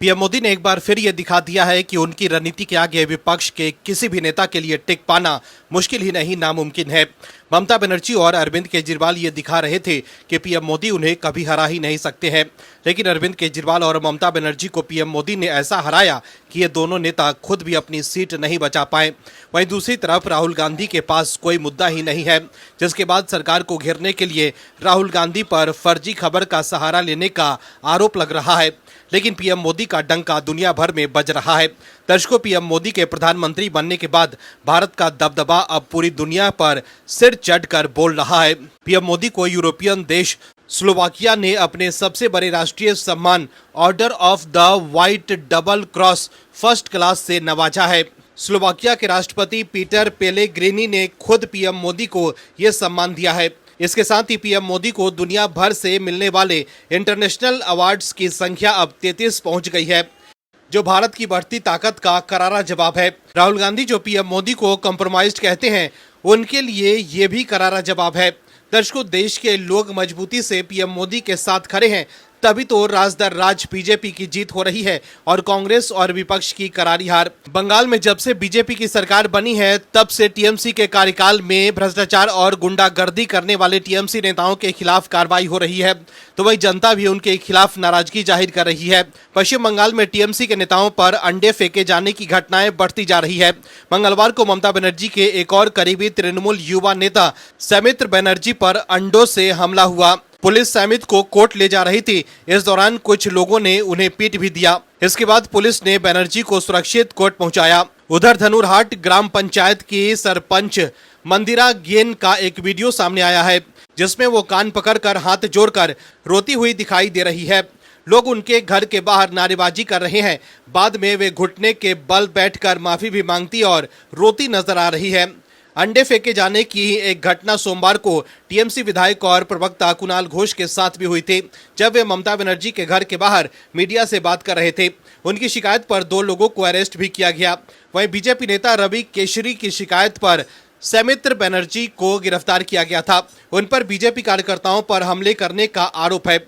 PM Modi ने एक बार फिर ये दिखा दिया है कि उनकी रणनीति के आगे विपक्ष के किसी भी नेता के लिए टिक पाना मुश्किल ही नहीं नामुमकिन है। ममता बनर्जी और अरविंद केजरीवाल ये दिखा रहे थे कि पीएम मोदी उन्हें कभी हरा ही नहीं सकते हैं, लेकिन अरविंद केजरीवाल और ममता बनर्जी को पीएम मोदी ने ऐसा हराया कि ये दोनों नेता खुद भी अपनी सीट नहीं बचा पाए। वहीं दूसरी तरफ राहुल गांधी के पास कोई मुद्दा ही नहीं है, जिसके बाद सरकार को घेरने के लिए राहुल गांधी पर फर्जी खबर का सहारा लेने का आरोप लग रहा है। लेकिन पीएम मोदी का डंका दुनिया भर में बज रहा है। दर्शकों, पीएम मोदी के प्रधानमंत्री बनने के बाद भारत का दबदबा अब पूरी दुनिया पर सिर चढ़कर बोल रहा है। पीएम मोदी को यूरोपियन देश स्लोवाकिया ने अपने सबसे बड़े राष्ट्रीय सम्मान order of the white double cross first class से नवाजा है। स्लोवाकिया के राष्ट्रपति पीटर पेलेग्रिनी ने खुद पीएम मोदी को यह सम्मान दिया है। इसके साथ ही पीएम मोदी को दुनिया भर से मिलने वाले इंटरनेशनल अवार्ड्स की संख्या अब 33 पहुंच गई है, जो भारत की बढ़ती ताकत का करारा जवाब है। राहुल गांधी जो पीएम मोदी को कॉम्प्रोमाइज्ड कहते हैं, उनके लिए ये भी करारा जवाब है। दर्शकों, देश के लोग मजबूती से पीएम मोदी के साथ खड़े हैं, तभी तो राज दर राज बीजेपी की जीत हो रही है और कांग्रेस और विपक्ष की करारी हार। बंगाल में जब से बीजेपी की सरकार बनी है, तब से टीएमसी के कार्यकाल में भ्रष्टाचार और गुंडागर्दी करने वाले टीएमसी नेताओं के खिलाफ कार्रवाई हो रही है, तो वही जनता भी उनके खिलाफ नाराजगी जाहिर कर रही है। पश्चिम बंगाल में टीएमसी के नेताओं पर अंडे फेंके जाने की घटनाएं बढ़ती जा रही है। मंगलवार को ममता बनर्जी के एक और करीबी तृणमूल युवा नेता सौमित्र बनर्जी पर अंडों से हमला हुआ। पुलिस सैमित को कोर्ट ले जा रही थी। इस दौरान कुछ लोगों ने उन्हें पीट भी दिया। इसके बाद पुलिस ने बनर्जी को सुरक्षित कोर्ट पहुंचाया। उधर धनुरहाट ग्राम पंचायत की सरपंच मंदिरा गेन का एक वीडियो सामने आया है, जिसमें वो कान पकड़कर हाथ जोड़कर रोती हुई दिखाई दे रही है। लोग उनके घर के बाहर नारेबाजी कर रहे हैं। बाद में वे घुटने के बल बैठकर माफी भी मांगती और रोती नजर आ रही है। अंडे फेंके जाने की एक घटना सोमवार को टीएमसी विधायक और प्रवक्ता कुणाल घोष के साथ भी हुई थी, जब वे ममता बनर्जी के घर के बाहर मीडिया से बात कर रहे थे। उनकी शिकायत पर 2 लोगों को अरेस्ट भी किया गया। वहीं बीजेपी नेता रवि केशरी की शिकायत पर सौमित्र बनर्जी को गिरफ्तार किया गया था। उन पर बीजेपी कार्यकर्ताओं पर हमले करने का आरोप है।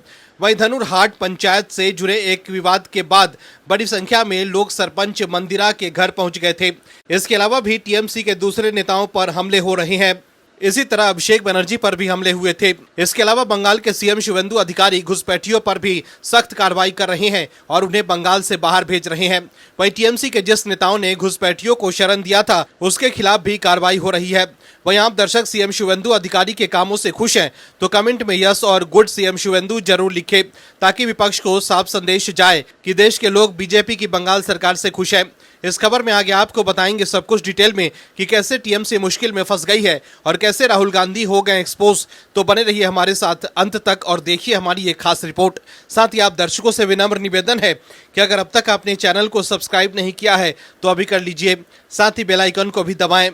वहीं धनुरहाट पंचायत से जुड़े एक विवाद के बाद बड़ी संख्या में लोग सरपंच मंदिरा के घर पहुंच गए थे। इसके अलावा भी टीएमसी के दूसरे नेताओं पर हमले हो रहे हैं। इसी तरह अभिषेक बनर्जी पर भी हमले हुए थे। इसके अलावा बंगाल के सीएम शुवेंदु अधिकारी घुसपैठियों पर भी सख्त कार्रवाई कर रहे हैं और उन्हें बंगाल से बाहर भेज रहे हैं। वहीं टीएमसी के जिस नेताओं ने घुसपैठियों को शरण दिया था, उसके खिलाफ भी कार्रवाई हो रही है। वहीं आप दर्शक सीएम शुवेंदु अधिकारी के कामों से खुश हैं तो कमेंट में यस और गुड सीएम शुवेंदु जरूर लिखें, ताकि विपक्ष को साफ संदेश जाए कि देश के लोग बीजेपी की बंगाल सरकार से खुश हैं। इस खबर में आगे आपको बताएंगे सब कुछ डिटेल में कि कैसे टीएमसी मुश्किल में फंस गई है और कैसे राहुल गांधी हो गए एक्सपोज। तो बने रहिए हमारे साथ अंत तक और देखिए हमारी ये खास रिपोर्ट। साथ ही आप दर्शकों से विनम्र निवेदन है कि अगर अब तक आपने चैनल को सब्सक्राइब नहीं किया है तो अभी कर लीजिए, साथ ही बेल आइकन को भी दबाएं।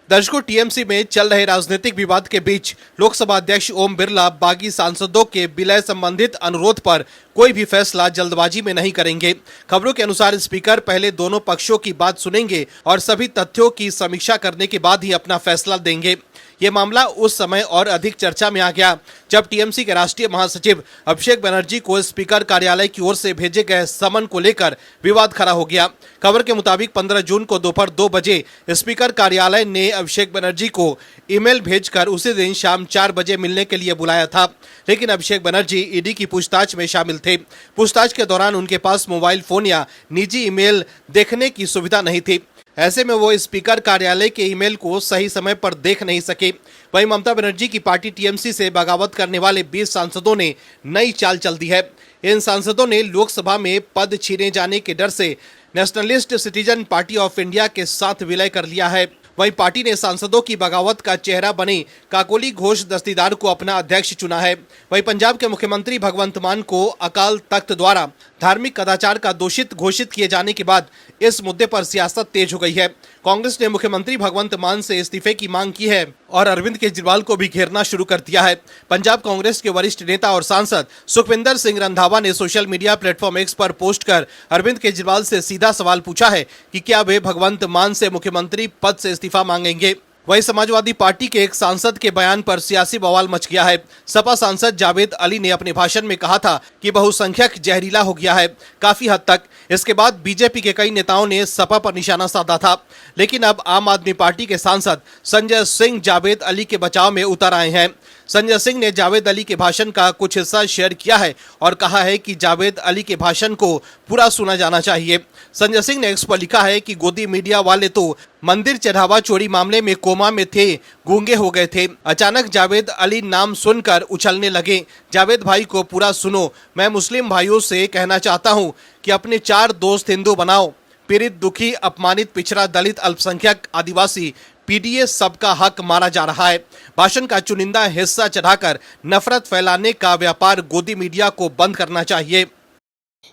दर्शकों, टीएमसी में चल रहे राजनीतिक विवाद के बीच लोकसभा अध्यक्ष ओम बिरला बागी सांसदों के विलय संबंधित अनुरोध पर कोई भी फैसला जल्दबाजी में नहीं करेंगे। खबरों के अनुसार स्पीकर पहले दोनों पक्षों की बात सुनेंगे और सभी तथ्यों की समीक्षा करने के बाद ही अपना फैसला देंगे। ये मामला उस समय और अधिक चर्चा में आ गया जब टीएमसी के राष्ट्रीय महासचिव अभिषेक बनर्जी को स्पीकर कार्यालय की ओर से भेजे गए समन को लेकर विवाद खड़ा हो गया। खबर के मुताबिक 15 जून को दोपहर 2 बजे स्पीकर कार्यालय ने अभिषेक बनर्जी को ईमेल भेजकर उसी दिन शाम 4 बजे मिलने के लिए बुलाया था, लेकिन अभिषेक बनर्जी ईडी की पूछताछ में शामिल थे। पूछताछ के दौरान उनके पास मोबाइल फोन या निजी ईमेल देखने की सुविधा नहीं थी। ऐसे में वो स्पीकर कार्यालय के ईमेल को सही समय पर देख नहीं सके। वहीं ममता बनर्जी की पार्टी टीएमसी से बगावत करने वाले 20 सांसदों ने नई चाल चल दी है। इन सांसदों ने लोकसभा में पद छीने जाने के डर से nationalist citizen party of India के साथ विलय कर लिया है। वहीं पार्टी ने सांसदों की बगावत का चेहरा बने काकोली घोष दस्तीदार को अपना अध्यक्ष चुना है। वहीं पंजाब के मुख्यमंत्री भगवंत मान को अकाल तख्त द्वारा धार्मिक कदाचार का दोषित घोषित किए जाने के बाद इस मुद्दे पर सियासत तेज हो गई है। कांग्रेस ने मुख्यमंत्री भगवंत मान से इस्तीफे की मांग की है और अरविंद केजरीवाल को भी घेरना शुरू कर दिया है। पंजाब कांग्रेस के वरिष्ठ नेता और सांसद सुखविंदर सिंह रंधावा ने सोशल मीडिया प्लेटफॉर्म एक्स पर पोस्ट कर अरविंद केजरीवाल से सीधा सवाल पूछा है कि क्या वे भगवंत मान से मुख्यमंत्री पद से इस्तीफा मांगेंगे। वहीं समाजवादी पार्टी के एक सांसद के बयान पर सियासी बवाल मच गया है। सपा सांसद जावेद अली ने अपने भाषण में कहा था कि बहुसंख्यक जहरीला हो गया है काफी हद तक। इसके बाद बीजेपी के कई नेताओं ने सपा पर निशाना साधा था, लेकिन अब आम आदमी पार्टी के सांसद संजय सिंह जावेद अली के बचाव में उतर आए हैं। संजय सिंह ने जावेद अली के भाषण का कुछ हिस्सा शेयर किया है और कहा है कि जावेद अली के भाषण को पूरा सुना जाना चाहिए। संजय सिंह ने एक्स पर लिखा है कि गोदी मीडिया वाले तो मंदिर चढ़ावा चोरी मामले में कोमा में थे, गूंगे हो गए थे, अचानक जावेद अली नाम सुनकर उछलने लगे। जावेद भाई को पूरा सुनो। मैं मुस्लिम भाइयों से कहना चाहता हूं कि अपने 4 दोस्त हिंदू बनाओ। पीड़ित, दुखी, अपमानित, पिछड़ा, दलित, अल्पसंख्यक, आदिवासी, पीडीएस सबका हक मारा जा रहा है। भाषण का चुनिंदा हिस्सा चढ़ाकर नफरत फैलाने का व्यापार गोदी मीडिया को बंद करना चाहिए।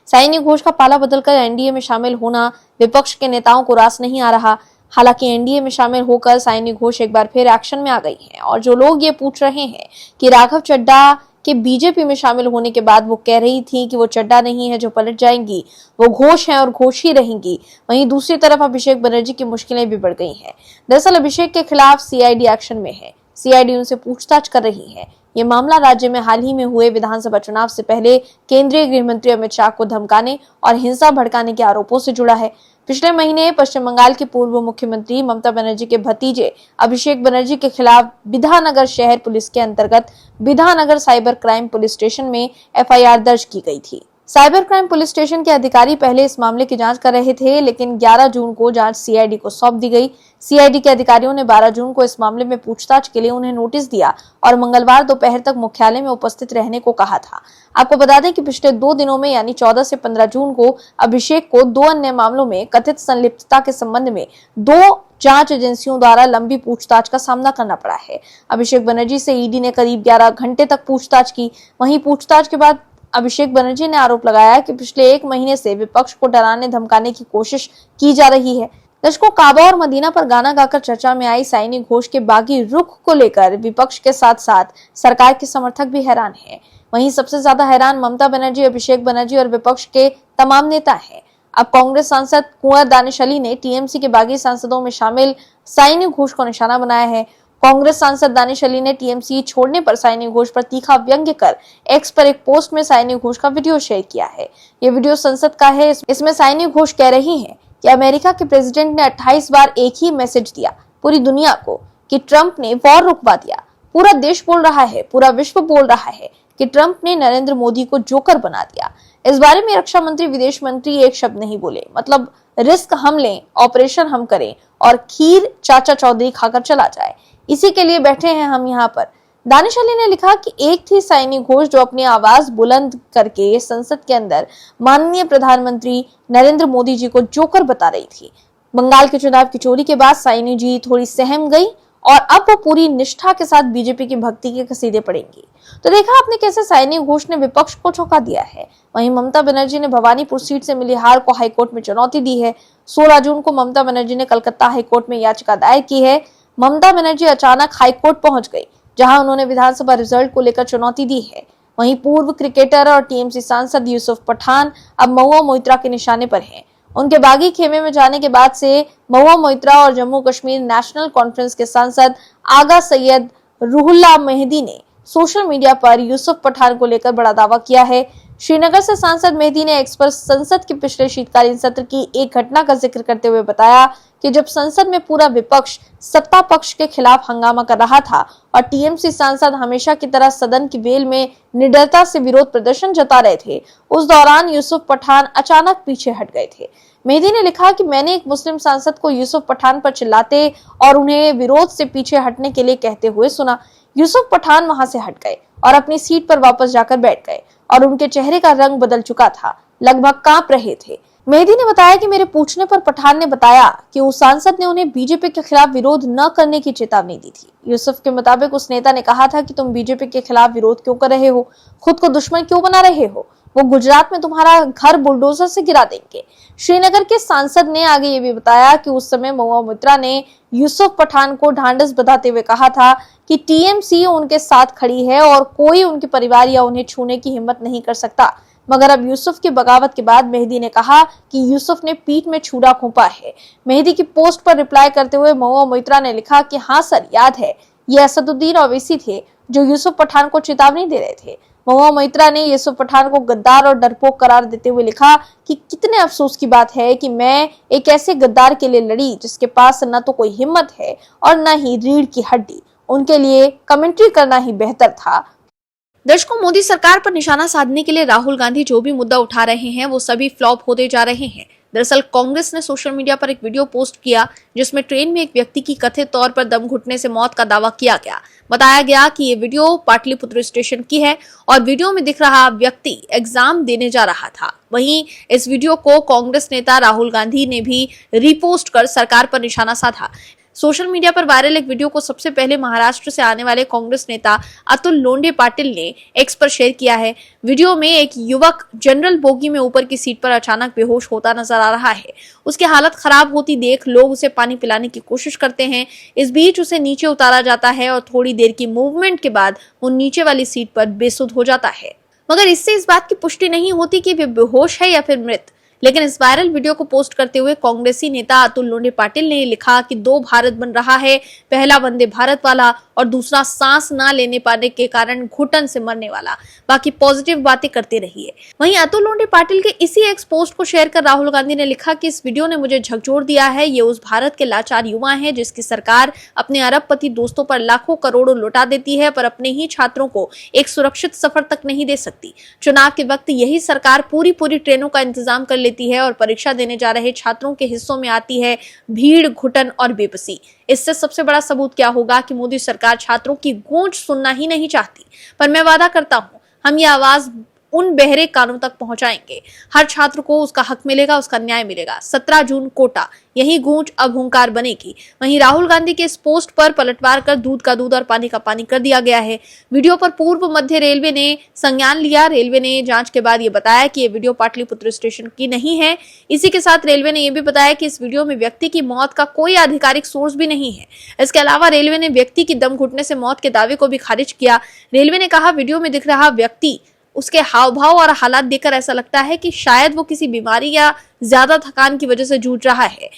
साइनी घोष का पाला बदलकर एनडीए में शामिल होना विपक्ष के नेताओं को रास नहीं आ रहा। हालांकि एनडीए में शामिल होकर साइनी घोष एक बार फिर एक्शन में आ गई हैं और जो लोग ये पूछ रहे हैं कि राघव चड्ढा के बीजेपी में शामिल होने के बाद वो कह रही थी कि वो चड्ढा नहीं है जो पलट जाएंगी, वो घोष हैं और घोष ही रहेंगी, वहीं दूसरी तरफ अभिषेक बनर्जी की मुश्किलें भी बढ़ गई हैं। दरअसल अभिषेक के खिलाफ सीआईडी एक्शन में है। सीआईडी उनसे पूछताछ कर रही है। ये मामला राज्य में हाल ही में हुए विधानसभा चुनाव से पहले केंद्रीय गृह मंत्री अमित शाह को धमकाने और हिंसा भड़काने के आरोपों से जुड़ा है। पिछले महीने पश्चिम बंगाल के पूर्व मुख्यमंत्री ममता बनर्जी के भतीजे अभिषेक बनर्जी के खिलाफ बिधानगर शहर पुलिस के अंतर्गत बिधानगर साइबर क्राइम पुलिस स्टेशन में एफआईआर दर्ज की गई थी। साइबर क्राइम पुलिस स्टेशन के अधिकारी पहले इस मामले की जांच कर रहे थे, लेकिन 11 जून को जांच सीआईडी को सौंप दी गई। सीआईडी के अधिकारियों ने 12 जून को इस मामले में पूछताछ के लिए उन्हें नोटिस दिया और मंगलवार दोपहर तक मुख्यालय में उपस्थित रहने को कहा था। आपको बता दें कि पिछले 2 दिनों में यानी 14 से 15 जून को अभिषेक को 2 अन्य मामलों में कथित संलिप्तता के संबंध में 2 जांच एजेंसियों द्वारा लंबी पूछताछ का सामना करना पड़ा है। अभिषेक बनर्जी से ईडी ने करीब 11 घंटे तक पूछताछ की। वहीं पूछताछ के बाद अभिषेक बनर्जी ने आरोप लगाया कि पिछले 1 महीने से विपक्ष को डराने धमकाने की कोशिश की जा रही है। दर्शकों, काबा और मदीना पर गाना गाकर चर्चा में आई साइनी घोष के बागी रुख को लेकर विपक्ष के साथ साथ सरकार के समर्थक भी हैरान हैं। वहीं सबसे ज्यादा हैरान ममता बनर्जी, अभिषेक बनर्जी और विपक्ष के तमाम नेता हैं। अब कांग्रेस सांसद कुंवर दानिश अली ने टीएमसी के बागी सांसदों में शामिल साइनी घोष को निशाना बनाया है। कांग्रेस सांसद दानिश अली ने टीएमसी छोड़ने पर साइनी घोष पर तीखा व्यंग्य कर एक्स पर एक पोस्ट में साइनी घोष का वीडियो शेयर किया है। ये वीडियो संसद का है। इसमें साइनी घोष कह रही हैं कि अमेरिका के प्रेसिडेंट ने 28 बार एक ही मैसेज दिया पूरी दुनिया को कि ट्रंप ने वॉर रुकवा दिया। पूरा देश बोल रहा है, पूरा विश्व बोल रहा है कि ट्रंप ने नरेंद्र मोदी को जोकर बना दिया। इस बारे में रक्षा मंत्री, विदेश मंत्री एक शब्द नहीं बोले। मतलब रिस्क हम लें, ऑपरेशन हम करें और खीर चाचा चौधरी खाकर चला जाए, इसी के लिए बैठे हैं हम यहाँ पर। दानिश अली ने लिखा कि एक थी साइनी घोष जो अपनी आवाज बुलंद करके संसद के अंदर माननीय प्रधानमंत्री नरेंद्र मोदी जी को जोकर बता रही थी। बंगाल के चुनाव की चोरी के बाद साइनी जी थोड़ी सहम गई और अब वो पूरी निष्ठा के साथ बीजेपी की भक्ति के कसीदे पढ़ेंगी। तो देखा आपने कैसे साइनी घोष ने विपक्ष को चौंका दिया है। वहीं ममता बनर्जी ने भवानीपुर सीट से मिली हार को हाईकोर्ट में चुनौती दी है। 16 जून को ममता बनर्जी ने कलकत्ता हाईकोर्ट में याचिका दायर की है। ममता बनर्जी अचानक हाईकोर्ट पहुंच गई, जहां उन्होंने विधानसभा रिजल्ट को लेकर चुनौती दी है। वहीं पूर्व क्रिकेटर और टीएमसी सांसद यूसुफ पठान अब महुआ मोइत्रा के निशाने पर हैं। उनके बागी खेमे में जाने के बाद से महुआ मोइत्रा और जम्मू कश्मीर नेशनल कॉन्फ्रेंस के सांसद आगा सैयद रूहुल्लाह मेहदी ने सोशल मीडिया पर यूसुफ पठान को लेकर बड़ा दावा किया है। श्रीनगर से सांसद मेहदी ने एक्स पर संसद के पिछले शीतकालीन सत्र की एक घटना का जिक्र करते हुए बताया कि जब संसद में पूरा विपक्ष सत्ता पक्ष के खिलाफ हंगामा कर रहा था और टीएमसी सांसद हमेशा की तरह सदन की वेल में निडरता से विरोध प्रदर्शन जता रहे थे, उस दौरान यूसुफ पठान अचानक पीछे हट गए थे। मेहदी ने लिखा कि मैंने एक मुस्लिम सांसद को यूसुफ पठान पर चिल्लाते और उन्हें विरोध से पीछे हटने के लिए कहते हुए सुना। यूसुफ पठान वहां से हट गए और अपनी सीट पर वापस जाकर बैठ गए और उनके चेहरे का रंग बदल चुका था, लगभग कांप रहे थे। मेहदी ने बताया कि मेरे पूछने पर पठान ने बताया कि उस सांसद ने उन्हें बीजेपी के खिलाफ विरोध न करने की चेतावनी दी थी। यूसुफ के मुताबिक उस नेता ने कहा था कि तुम बीजेपी के खिलाफ विरोध क्यों कर रहे हो, खुद को दुश्मन क्यों बना रहे हो, वो गुजरात में तुम्हारा घर बुलडोजर से गिरा देंगे। श्रीनगर के सांसद ने आगे ये भी बताया कि उस समय महुआ मोइत्रा ने यूसुफ पठान को ढांढस बंधाते हुए कहा था कि टीएमसी उनके साथ खड़ी है और कोई उनके परिवार या उन्हें छूने की हिम्मत नहीं कर सकता। मगर अब यूसुफ की बगावत के बाद मेहदी ने कहा कि यूसुफ ने पीठ में छुरा घोंपा है। मेहदी की पोस्ट पर रिप्लाई करते हुए महुआ मोइत्रा ने लिखा कि हाँ सर, याद है, ये असदुद्दीन ओवैसी थे जो यूसुफ पठान को चेतावनी दे रहे थे। महुआ मोइत्रा ने यूसुफ पठान को गद्दार और डरपोक करार देते हुए लिखा कि कितने अफसोस की बात है कि मैं एक ऐसे गद्दार के लिए लड़ी जिसके पास न तो कोई हिम्मत है और न ही रीढ़ की हड्डी। उनके लिए कमेंट्री करना ही बेहतर था। दर्शकों, मोदी सरकार पर निशाना साधने के लिए राहुल गांधी जो भी मुद्दा उठा रहे हैं वो सभी फ्लॉप होते जा रहे हैं। दरअसल कांग्रेस ने सोशल मीडिया पर एक वीडियो पोस्ट किया जिसमें ट्रेन में एक व्यक्ति की कथित तौर पर दम घुटने से मौत का दावा किया गया। बताया गया कि ये वीडियो पाटलिपुत्र स्टेशन की है और वीडियो में दिख रहा व्यक्ति एग्जाम देने जा रहा था। वहीं इस वीडियो को कांग्रेस नेता राहुल गांधी ने भी रीपोस्ट कर सरकार पर निशाना साधा। सोशल मीडिया पर वायरल एक वीडियो को सबसे पहले महाराष्ट्र से आने वाले कांग्रेस नेता अतुल लोंढे पाटिल ने एक्स पर शेयर किया है। वीडियो में एक युवक जनरल बोगी में ऊपर की सीट पर अचानक बेहोश होता नजर आ रहा है। उसकी हालत खराब होती देख लोग उसे पानी पिलाने की कोशिश करते हैं। इस बीच उसे नीचे उतारा जाता है और थोड़ी देर की मूवमेंट के बाद वो नीचे वाली सीट पर बेसुध हो जाता है, मगर इससे इस बात की पुष्टि नहीं होती कि वे बेहोश है या फिर मृत। लेकिन इस वायरल वीडियो को पोस्ट करते हुए कांग्रेसी नेता अतुल लोंढे पाटिल ने लिखा कि दो भारत बन रहा है, पहला वंदे भारत वाला और दूसरा सांस ना लेने पाने के कारण घुटन से मरने वाला। बाकी पॉजिटिव बातें करते रहिए। वहीं अतुल लोंढे पाटिल के इसी एक्स पोस्ट को शेयर कर राहुल गांधी ने लिखा कि इस वीडियो ने मुझे झकझोर दिया है। ये उस भारत के लाचार युवा है जिसकी सरकार अपने अरबपति दोस्तों पर लाखों करोड़ों लुटा देती है पर अपने ही छात्रों को एक सुरक्षित सफर तक नहीं दे सकती। चुनाव के वक्त यही सरकार पूरी ट्रेनों का इंतजाम कर लेती है और परीक्षा देने जा रहे छात्रों के हिस्सों में आती है भीड़, घुटन और बेबसी। इससे सबसे बड़ा सबूत क्या होगा कि मोदी सरकार छात्रों की गूंज सुनना ही नहीं चाहती। पर मैं वादा करता हूं, हम ये आवाज उन बहरे कानों तक पहुंचाएंगे। हर छात्र को उसका हक मिलेगा, उसका न्याय मिलेगा। 17 जून कोटा, यही गूंज अब हुंकार बनेगी। वहीं राहुल गांधी के इस पोस्ट पर पलटवार कर दूध का दूध और पानी का पानी कर दिया गया है। वीडियो पर पूर्व मध्य रेलवे ने संज्ञान लिया। रेलवे ने जांच के बाद ये बताया कि ये वीडियो पाटलिपुत्र स्टेशन की नहीं है। इसी के साथ रेलवे ने यह भी बताया कि इस वीडियो में व्यक्ति की मौत का कोई आधिकारिक सोर्स भी नहीं है। इसके अलावा रेलवे ने व्यक्ति की दम घुटने से मौत के दावे को भी खारिज किया। रेलवे ने कहा, वीडियो में दिख रहा व्यक्ति, उसके हाव भाव और हालात देखकर ऐसा लगता है कि शायद वो किसी बीमारी या ज्यादा थकान की वजह से जूझ रहा है।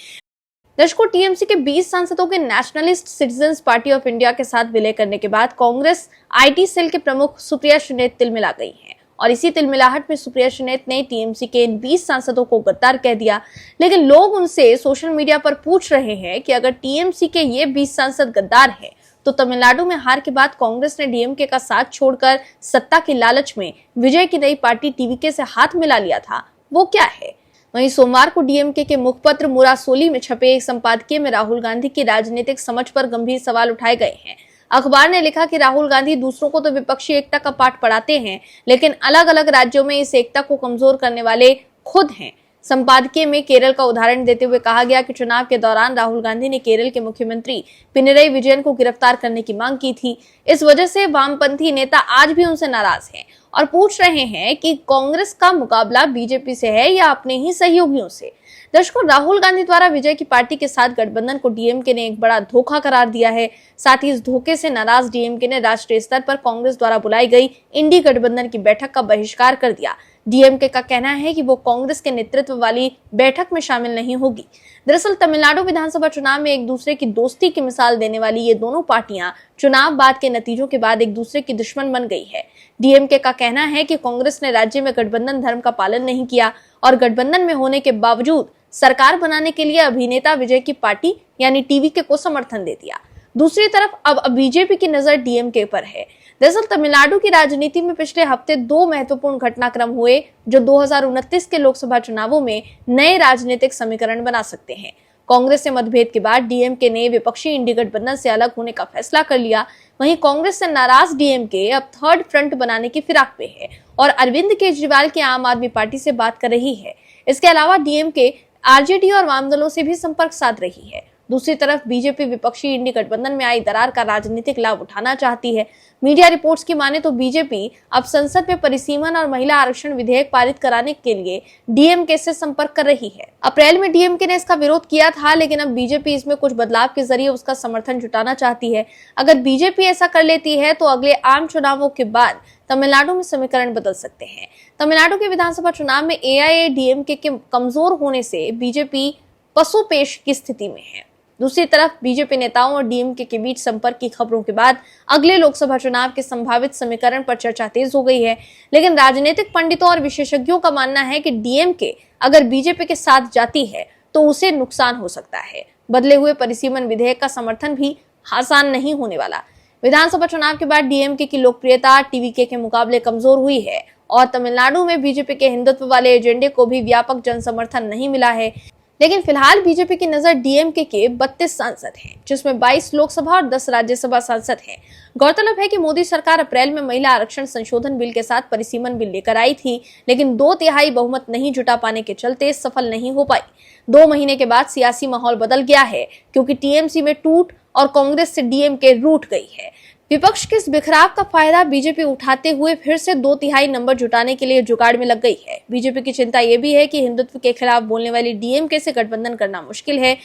दर्शकों, टीएमसी के 20 सांसदों के nationalist citizens party of India के साथ विलय करने के बाद कांग्रेस आईटी सेल के प्रमुख सुप्रिया श्रीनेत तिलमिला गई हैं और इसी तिलमिलाहट में सुप्रिया श्रीनेत ने टीएमसी के इन 20 सांसदों को गद्दार कह दिया। लेकिन लोग उनसे सोशल मीडिया पर पूछ रहे हैं कि अगर टीएमसी के ये 20 सांसद गद्दार हैं तो तमिलनाडु में हार के बाद कांग्रेस ने डीएमके का साथ छोड़कर सत्ता की लालच में विजय की नई पार्टी टीवीके से हाथ मिला लिया था, वो क्या है? वहीं सोमवार को डीएमके के मुखपत्र मुरासोली में छपे एक संपादकीय में राहुल गांधी की राजनीतिक समझ पर गंभीर सवाल उठाए गए हैं। अखबार ने लिखा कि राहुल गांधी दूसरों को तो विपक्षी एकता का पाठ पढ़ाते हैं, लेकिन अलग अलग राज्यों में इस एकता को कमजोर करने वाले खुद हैं। संपादकीय में केरल का उदाहरण देते हुए कहा गया कि चुनाव के दौरान राहुल गांधी ने केरल के मुख्यमंत्री पिनरई विजयन को गिरफ्तार करने की मांग की थी। इस वजह से वामपंथी नेता आज भी उनसे नाराज हैं और पूछ रहे हैं कि कांग्रेस का मुकाबला बीजेपी से है या अपने ही सहयोगियों से। दर्शकों, राहुल गांधी द्वारा विजय की पार्टी के साथ गठबंधन को डीएमके ने एक बड़ा धोखा करार दिया है। साथ ही इस धोखे से नाराज डीएमके ने राष्ट्रीय स्तर पर कांग्रेस द्वारा बुलाई गई इंडी गठबंधन की बैठक का बहिष्कार कर दिया। डीएमके का कहना है कि वो कांग्रेस के नेतृत्व वाली बैठक में शामिल नहीं होगी। दरअसल तमिलनाडु विधानसभा चुनाव में एक दूसरे की दोस्ती की मिसाल देने वाली ये दोनों पार्टियां चुनाव बाद के नतीजों के बाद एक दूसरे की दुश्मन बन गई है। डीएमके का कहना है कि कांग्रेस ने राज्य में गठबंधन धर्म का पालन नहीं किया और गठबंधन में होने के बावजूद सरकार बनाने के लिए अभिनेता विजय की पार्टी यानी टीवीके को समर्थन दे दिया। दूसरी तरफ अब बीजेपी की नजर डीएमके पर है। दरअसल तमिलनाडु की राजनीति में पिछले हफ्ते 2 महत्वपूर्ण घटनाक्रम हुए जो 2029 के लोकसभा चुनावों में नए राजनीतिक समीकरण बना सकते हैं। कांग्रेस से मतभेद के बाद डीएमके ने विपक्षी इंडी गठबंधन से अलग होने का फैसला कर लिया। वहीं कांग्रेस से नाराज डीएमके अब थर्ड फ्रंट बनाने की फिराक पे है और अरविंद केजरीवाल की आम आदमी पार्टी से बात कर रही है। इसके अलावा डीएमके आरजेडी और वाम दलों से भी संपर्क साध रही है। दूसरी तरफ बीजेपी विपक्षी इंडी गठबंधन में आई दरार का राजनीतिक लाभ उठाना चाहती है। मीडिया रिपोर्ट्स की माने तो बीजेपी अब संसद में परिसीमन और महिला आरक्षण विधेयक पारित कराने के लिए डीएमके से संपर्क कर रही है। अप्रैल में डीएमके ने इसका विरोध किया था, लेकिन अब बीजेपी इसमें कुछ बदलाव के जरिए उसका समर्थन जुटाना चाहती है। अगर बीजेपी ऐसा कर लेती है तो अगले आम चुनावों के बाद तमिलनाडु में समीकरण बदल सकते हैं। तमिलनाडु के विधानसभा चुनाव में एआईएडीएमके के कमजोर होने से बीजेपी पसोपेश की स्थिति में है। दूसरी तरफ बीजेपी नेताओं और डीएमके के बीच संपर्क की खबरों के बाद अगले लोकसभा चुनाव के संभावित समीकरण पर चर्चा तेज हो गई है। लेकिन राजनीतिक पंडितों और विशेषज्ञों का मानना है कि डीएमके अगर बीजेपी के साथ जाती है तो उसे नुकसान हो सकता है। बदले हुए परिसीमन विधेयक का समर्थन भी आसान नहीं होने वाला। विधानसभा चुनाव के बाद डीएमके की लोकप्रियता टीवीके के मुकाबले कमजोर हुई है और तमिलनाडु में बीजेपी के हिंदुत्व वाले एजेंडे को भी व्यापक जनसमर्थन नहीं मिला है। लेकिन फिलहाल बीजेपी की नजर डीएमके के 32 सांसद हैं, जिसमें 22 लोकसभा और 10 राज्यसभा सांसद हैं। गौरतलब है कि मोदी सरकार अप्रैल में महिला आरक्षण संशोधन बिल के साथ परिसीमन बिल लेकर आई थी, लेकिन 2/3 बहुमत नहीं जुटा पाने के चलते सफल नहीं हो पाई। 2 महीने के बाद सियासी माहौल बदल गया है, क्योंकि टीएमसी में टूट और कांग्रेस से डीएमके रूठ गई है। विपक्ष के इस बिखराव का फायदा बीजेपी उठाते हुए फिर से 2/3 नंबर जुटाने के लिए जुगाड़ में लग गई है। बीजेपी की चिंता यह भी है कि हिंदुत्व के खिलाफ बोलने वाली डीएमके से गठबंधन करना मुश्किल है।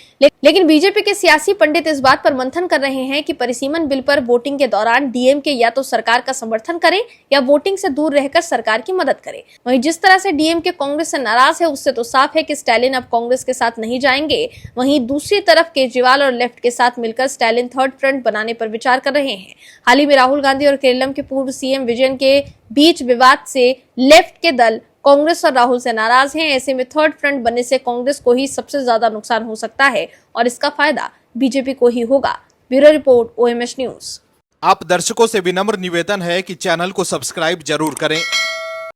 लेकिन बीजेपी के सियासी पंडित इस बात पर मंथन कर रहे हैं कि परिसीमन बिल पर वोटिंग के दौरान डीएमके या तो सरकार का समर्थन करे या वोटिंग से दूर रहकर सरकार की मदद करे। वहीं जिस तरह से डीएमके कांग्रेस से नाराज है, उससे तो साफ है कि स्टालिन अब कांग्रेस के साथ नहीं जाएंगे। वहीं दूसरी तरफ केजरीवाल और लेफ्ट के साथ मिलकर स्टालिन थर्ड फ्रंट बनाने पर विचार कर रहे हैं। हाल ही में राहुल गांधी और केरलम के पूर्व सीएम विजयन के बीच विवाद से लेफ्ट के दल कांग्रेस और राहुल से नाराज हैं। ऐसे में थर्ड फ्रंट बनने से कांग्रेस को ही सबसे ज्यादा नुकसान हो सकता है और इसका फायदा बीजेपी को ही होगा। Bureau report, OMH news. आप दर्शकों से विनम्र निवेदन है कि चैनल को सब्सक्राइब जरूर करें